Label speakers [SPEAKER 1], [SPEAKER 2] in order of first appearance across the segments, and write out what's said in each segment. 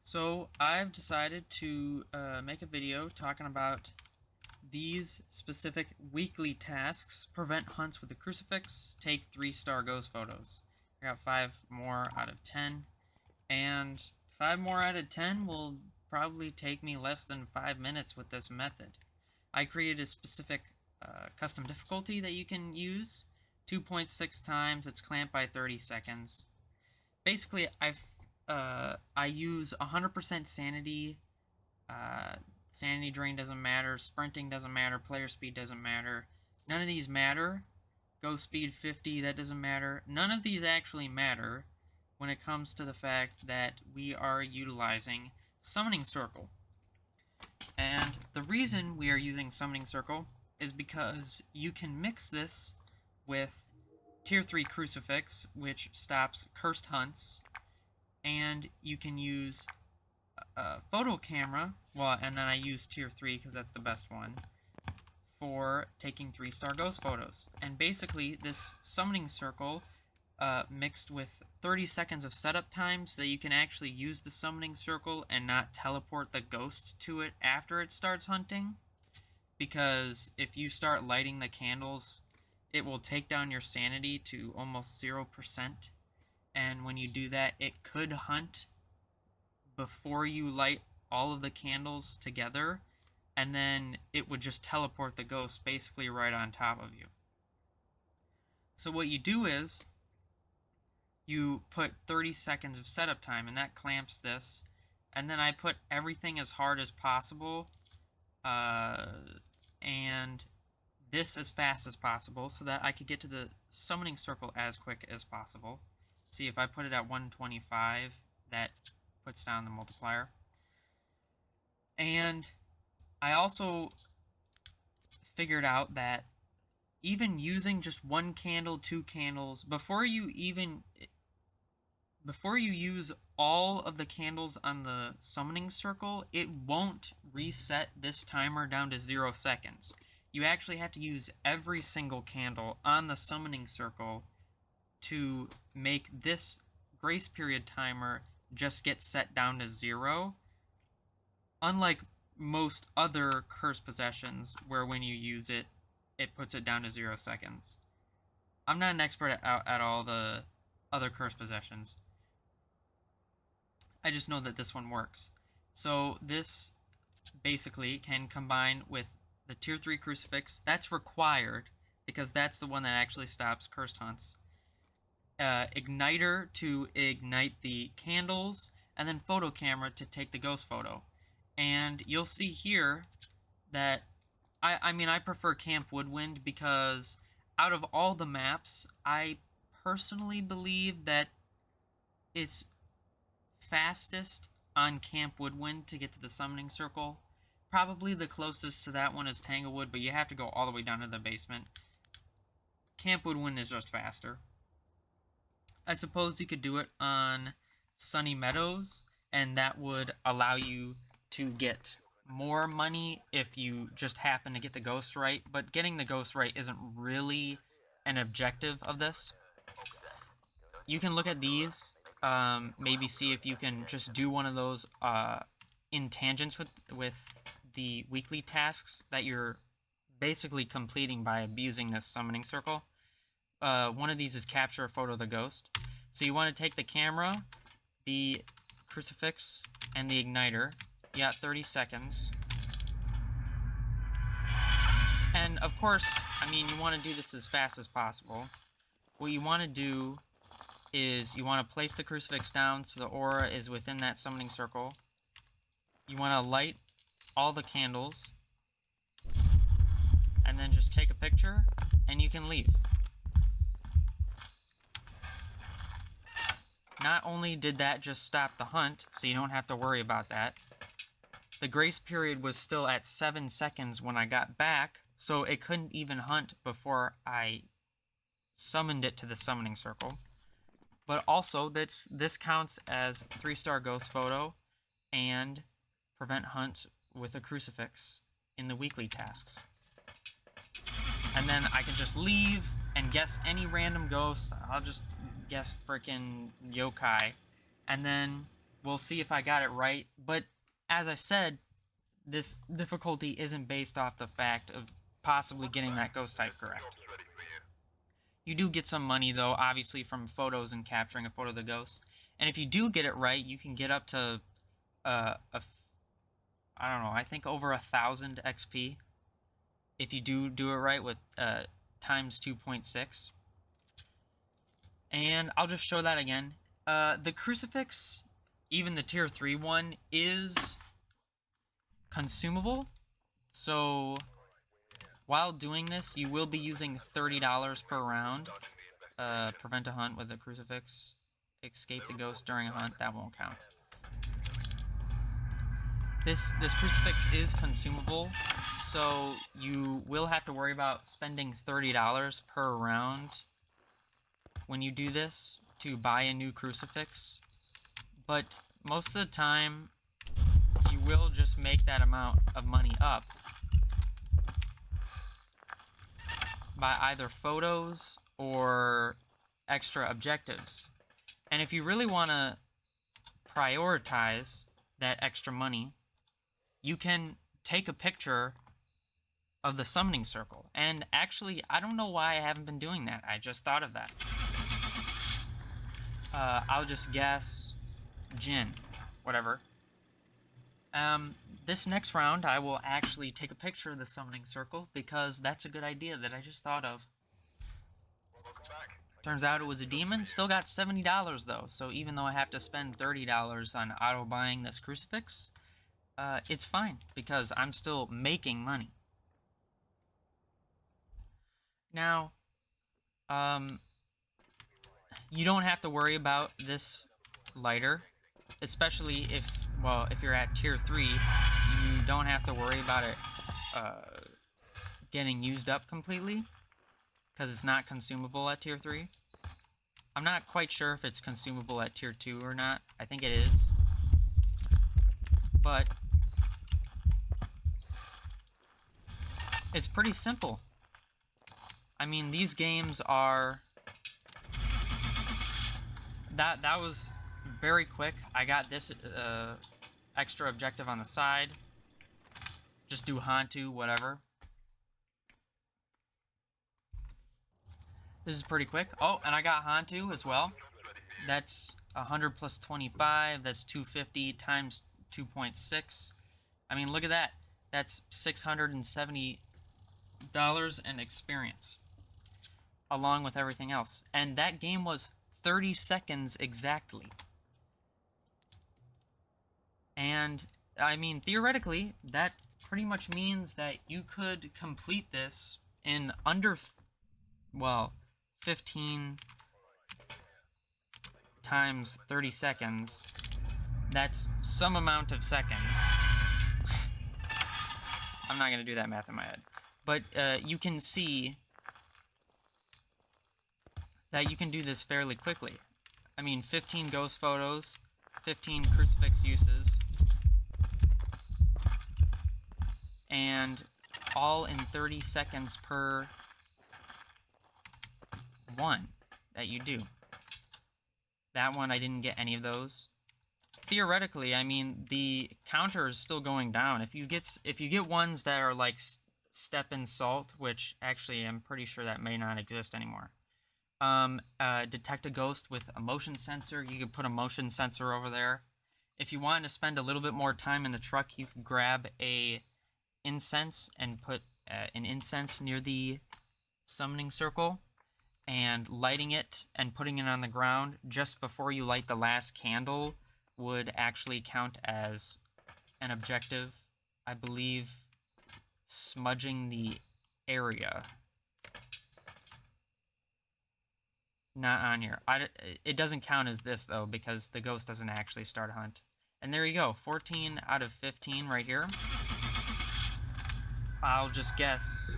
[SPEAKER 1] So I've decided to make a video talking about these specific weekly tasks: prevent hunts with a crucifix, take 3-star ghost photos. I got 5 more out of 10, and 5 more out of 10 will probably take me less than 5 minutes with this method. I created a specific custom difficulty that you can use, 2.6 times, it's clamped by 30 seconds. Basically, I use 100% sanity. Sanity drain doesn't matter. Sprinting doesn't matter. Player speed doesn't matter. None of these matter. Ghost speed 50, that doesn't matter. None of these actually matter when it comes to the fact that we are utilizing Summoning Circle. And the reason we are using Summoning Circle is because you can mix this with Tier 3 Crucifix, which stops cursed hunts, and you can use a photo camera, and then I use Tier 3 because that's the best one, for taking 3-star ghost photos. And basically, this Summoning Circle mixed with 30 seconds of setup time so that you can actually use the Summoning Circle and not teleport the ghost to it after it starts hunting. Because if you start lighting the candles, it will take down your sanity to almost 0%. And when you do that, it could hunt before you light all of the candles together, and then it would just teleport the ghost basically right on top of you. So what you do is you put 30 seconds of setup time, and that clamps this, and then I put everything as hard as possible, and this as fast as possible so that I could get to the Summoning Circle as quick as possible. See, if I put it at 125, that puts down the multiplier. And I also figured out that even using just 1 candle, 2 candles, before you use all of the candles on the Summoning Circle, it won't reset this timer down to 0 seconds. You actually have to use every single candle on the Summoning Circle to make this grace period timer just get set down to 0. Unlike most other curse possessions, where when you use it, it puts it down to 0 seconds. I'm not an expert at all the other curse possessions. I just know that this one works. So this basically can combine with the Tier 3 Crucifix. That's required, because that's the one that actually stops cursed hunts. Igniter to ignite the candles, and then photo camera to take the ghost photo. And you'll see here that I prefer Camp Woodwind because out of all the maps, I personally believe that it's fastest on Camp Woodwind to get to the Summoning Circle. Probably the closest to that one is Tanglewood, but you have to go all the way down to the basement. Camp Woodwind is just faster. I suppose you could do it on Sunny Meadows, and that would allow you to get more money if you just happen to get the ghost right, but getting the ghost right isn't really an objective of this. You can look at these, maybe see if you can just do one of those in tangents with the weekly tasks that you're basically completing by abusing this Summoning Circle. One of these is capture a photo of the ghost. So you want to take the camera, the crucifix, and the igniter. You got 30 seconds. And of course, you want to do this as fast as possible. What you want to do is you want to place the crucifix down so the aura is within that Summoning Circle. You want to light all the candles, and then just take a picture, and you can leave. Not only did that just stop the hunt, so you don't have to worry about that, the grace period was still at 7 seconds when I got back, so it couldn't even hunt before I summoned it to the Summoning Circle. But also, this counts as 3-star ghost photo and prevent hunt with a crucifix in the weekly tasks. And then I can just leave and guess any random ghost. I'll just guess frickin' yokai. And then we'll see if I got it right. But as I said, this difficulty isn't based off the fact of possibly getting that ghost type correct. You do get some money, though, obviously, from photos and capturing a photo of the ghost. And if you do get it right, you can get up to, I don't know, I think over 1,000 XP. If you do it right with times 2.6. And I'll just show that again. The crucifix, even the tier 3 one, is consumable. So while doing this, you will be using $30 per round. Prevent a hunt with a crucifix. Escape the ghost during a hunt. That won't count. This crucifix is consumable, so you will have to worry about spending $30 per round when you do this to buy a new crucifix. But most of the time, you will just make that amount of money up by either photos or extra objectives. And if you really want to prioritize that extra money, you can take a picture of the summoning circle. And actually, I don't know why I haven't been doing that. I just thought of that. I'll just guess Jinn. Whatever. This next round, I will actually take a picture of the summoning circle, because that's a good idea that I just thought of. Turns out it was a demon. Still got $70, though. So even though I have to spend $30 on auto-buying this crucifix, it's fine, because I'm still making money. Now, you don't have to worry about this lighter, especially if you're at tier 3, you don't have to worry about it getting used up completely, because it's not consumable at tier 3. I'm not quite sure if it's consumable at tier 2 or not. I think it is. But it's pretty simple. I mean, these games are... That was very quick. I got this extra objective on the side. Just do Hantu, whatever. This is pretty quick. Oh, and I got Hantu as well. That's 100 plus 25. That's 250 times 2.6. I mean, look at that. That's $670 in experience, along with everything else. And that game was 30 seconds exactly. And, I mean, theoretically, that pretty much means that you could complete this in under, 15 times 30 seconds. That's some amount of seconds. I'm not going to do that math in my head. But you can see that you can do this fairly quickly. I mean, 15 ghost photos, 15 crucifix uses, and all in 30 seconds per one that you do. That one, I didn't get any of those. Theoretically, I mean, the counter is still going down. If you get ones that are like Step and Salt, which actually I'm pretty sure that may not exist anymore. Detect a ghost with a motion sensor. You could put a motion sensor over there. If you want to spend a little bit more time in the truck, you can grab a incense and put an incense near the summoning circle, and lighting it and putting it on the ground just before you light the last candle would actually count as an objective. I believe smudging the area. Not on here. It doesn't count as this, though, because the ghost doesn't actually start a hunt. And there you go. 14 out of 15 right here. I'll just guess,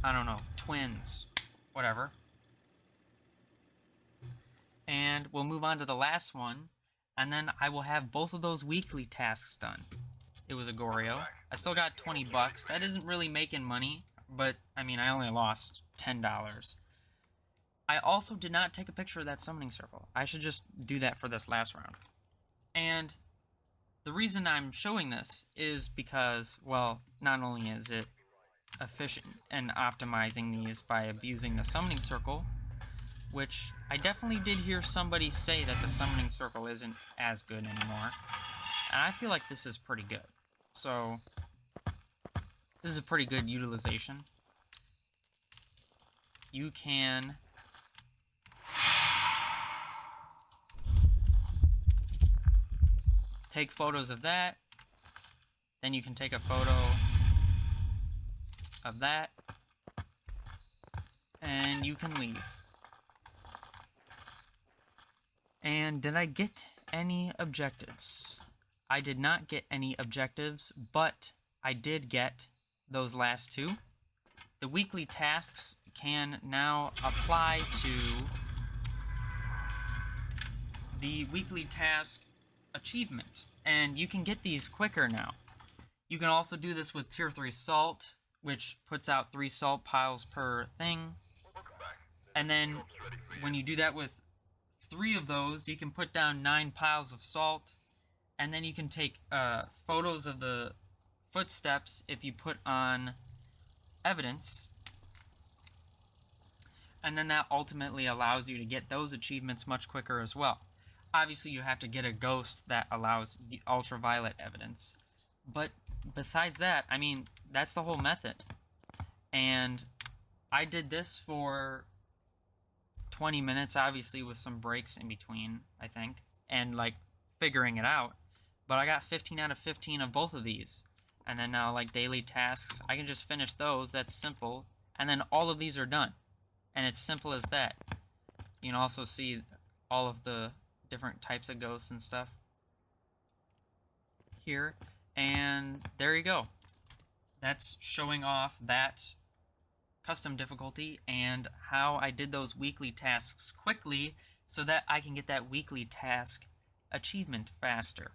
[SPEAKER 1] I don't know, twins. Whatever. And we'll move on to the last one, and then I will have both of those weekly tasks done. It was a Goryo. I still got 20 bucks. That isn't really making money, but, I mean, I only lost $10. I also did not take a picture of that summoning circle. I should just do that for this last round. And The reason I'm showing this is because, well, not only is it efficient and optimizing these by abusing the summoning circle, which I definitely did hear somebody say that the summoning circle isn't as good anymore, and I feel like this is pretty good. So this is a pretty good utilization. You can take photos of that, then you can take a photo of that, and you can leave. And did I get any objectives? I did not get any objectives, but I did get those last two. The weekly tasks can now apply to the weekly task achievement, and you can get these quicker now. You can also do this with tier 3 salt, which puts out 3 salt piles per thing. And then when you do that with 3 of those, you can put down 9 piles of salt, and then you can take photos of the footsteps if you put on evidence, and then that ultimately allows you to get those achievements much quicker as well. Obviously, you have to get a ghost that allows the ultraviolet evidence, but besides that, I mean, that's the whole method. And I did this for 20 minutes, obviously with some breaks in between, I think, and like figuring it out. But I got 15 out of 15 of both of these. And then now, like, daily tasks, I can just finish those. That's simple. And then all of these are done. And it's simple as that. You can also see all of the different types of ghosts and stuff here. And there you go. That's showing off that custom difficulty and how I did those weekly tasks quickly so that I can get that weekly task achievement faster.